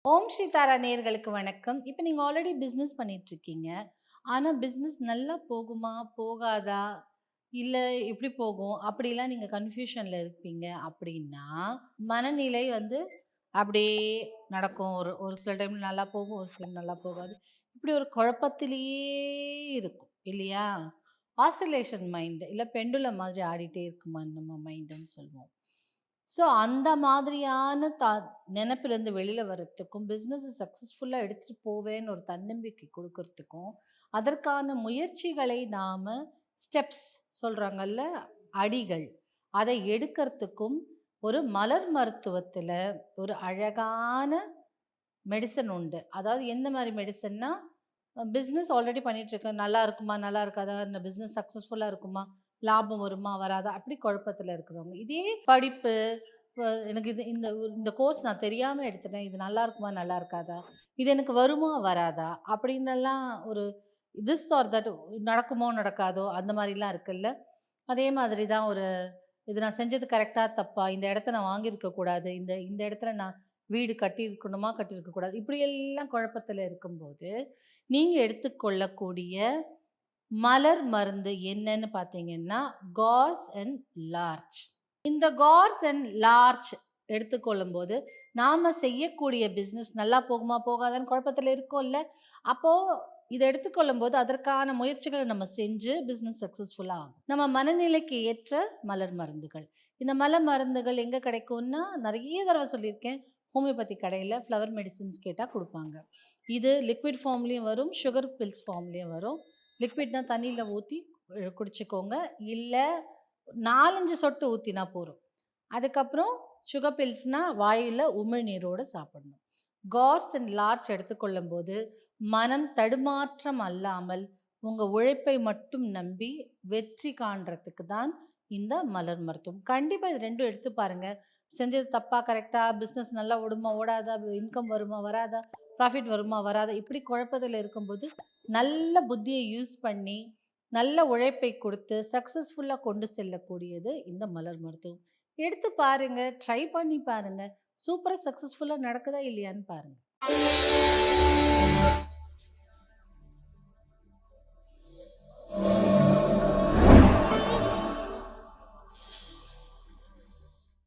ஓம் ஸ்ரீ தாரா நேயர்களுக்கு வணக்கம். இப்ப நீங்க ஆல்ரெடி பிசினஸ் பண்ணிட்டுருக்கீங்க. ஆனா பிசினஸ் நல்லா போகுமா? போகாதா? இல்ல எப்படி போகும்? அப்படிலாம் நீங்க கன்ஃப்யூஷன்ல இருப்பீங்க அப்படின்னா, மனநிலை வந்து அப்படியே நடக்கும். ஒரு ஒரு சில டைம் நல்லா போகும், ஒரு சில டைம் நல்லா போகாது. இப்படி ஒரு குழப்பத்திலேயே இருக்கும் இல்லையா? ஆசிலேஷன் மைண்ட் இல்ல பெண்டுலம் மாதிரி ஆடிட்டே இருக்குமா நம்ம மைண்டுன்னு சொல்லுவோம். ஸோ அந்த மாதிரியான நெனப்பிலருந்து வெளில வரத்துக்கும், பிசினஸ சக்சஸ்ஃபுல்லா எடுத்துட்டு போவேன்னு ஒரு தன்னம்பிக்கை குடுக்கறதுக்கும், அதற்கான முயற்சிகளை நாம ஸ்டெப்ஸ் சொல்றாங்கல்ல, அடிகள். அதை எடுக்கறதுக்கும் ஒரு மலர் மருத்துவத்தில ஒரு அழகான மெடிசின் உண்டு. அதாவது எந்த மாரி மெடிசின்னா, பிசினஸ் ஆல்ரெடி பண்ணிட்டுருக்கேன். நல்லா இருக்குமா? நல்லா இருக்காதா? இந்த பிசினஸ் சக்சஸ்ஃபுல்லா இருக்குமா? லாபம் வருமா? வராதா? அப்படி குழப்பத்தில இருக்கிறவங்க. இதே படிப்பு எனக்கு இந்த இந்த கோர்ஸ் நான் தெரியாம எடுத்துட்டேன். இது நல்லா இருக்குமா? நல்லா இருக்காதா? இது எனக்கு வருமா? வராதா? அப்படின்னெல்லாம் ஒரு திஸ் ஆர் தட் நடக்குமோ? நடக்காதோ? அந்த மாரிலாம் இருக்குல்ல. அதே மாதிரி தான் ஒரு இது நான் செஞ்சது கரெக்ட்டா? தப்பா? இந்த இடத்த நான் வாங்கியிருக்க கூடாது. இந்த இந்த இடத்துல நான் வீடு கட்டியிருக்கணுமா? கட்டியிருக்க கூடாது. இப்படியெல்லாம் குழப்பத்தில இருக்கும்போது, நீங்க எடுத்துக்கொள்ளக்கூடிய மலர் மருந்து என்னன்னு பார்த்தீங்கன்னா, காஸ் அண்ட் லார்ச். இந்த கார்ஸ் அண்ட் லார்ச் எடுத்துக்கொள்ளும்போது, நாம செய்யக்கூடிய பிசினஸ் நல்லா போகுமா? போகாதான்னு குழப்பத்தில இருக்கோம்ல. அப்போ இத எடுத்துக்கொள்ளும்போது, அதற்கான முயற்சிகள நம்ம செஞ்சு பிசினஸ் சக்சஸ்ஃபுல்லா ஆகும். நம்ம மனநிலைக்கு ஏற்ற மலர் மருந்துகள். இந்த மலர் மருந்துகள் எங்க கிடைக்கும்னா, நெறைய தடவ சொல்லியிருக்கேன். ஹோமியோபதி கடையில ஃப்ளவர் மெடிசின்ஸ் கேட்டா குடுப்பாங்க. இது லிக்விட் ஃபார்ம்லயும் வரும், சுகர் பில்ஸ் ஃபார்ம்லயும் வரும். லிக்விட்னா தண்ணீல ஊத்தி குடிச்சுக்கோங்க. இல்ல 4, 5 சொட்டு ஊத்தினா போதும். அதுக்கப்புறம் சுகர் பில்ஸ்னா வாயில உமிழ்நீரோட சாப்பிடணும். கார்ஸ் அண்ட் லார்ஜ் எடுத்துக்கொள்ளும்போது, மனம் தடுமாற்றம் அல்லாமல் உங்க உழைப்பை மட்டும் நம்பி வெற்றி காண்றதுக்கு தான் இந்த மலர் மருத்துவம். கண்டிப்பா இது 2ம் எடுத்து பாருங்க. செஞ்சது தப்பா, கரெக்ட்டா, பிசினஸ் நல்லா ஓடுமா, ஓடாதா, இன்கம் வருமா, வராதா, ப்ராஃபிட் வருமா, வராதா, இப்படி குழப்பத்தில இருக்கும்போது, நல்ல புத்திய யூஸ் பண்ணி, நல்ல உழைப்பை கொடுத்து சக்சஸ்ஃபுல்லா கொண்டு செல்லக்கூடியது இந்த மலர் மருத்துவம். எடுத்து பாருங்க. ட்ரை பண்ணி பாருங்க. சூப்பரா சக்சஸ்ஃபுல்லா நடக்குதா இல்லையான்னு பாருங்க.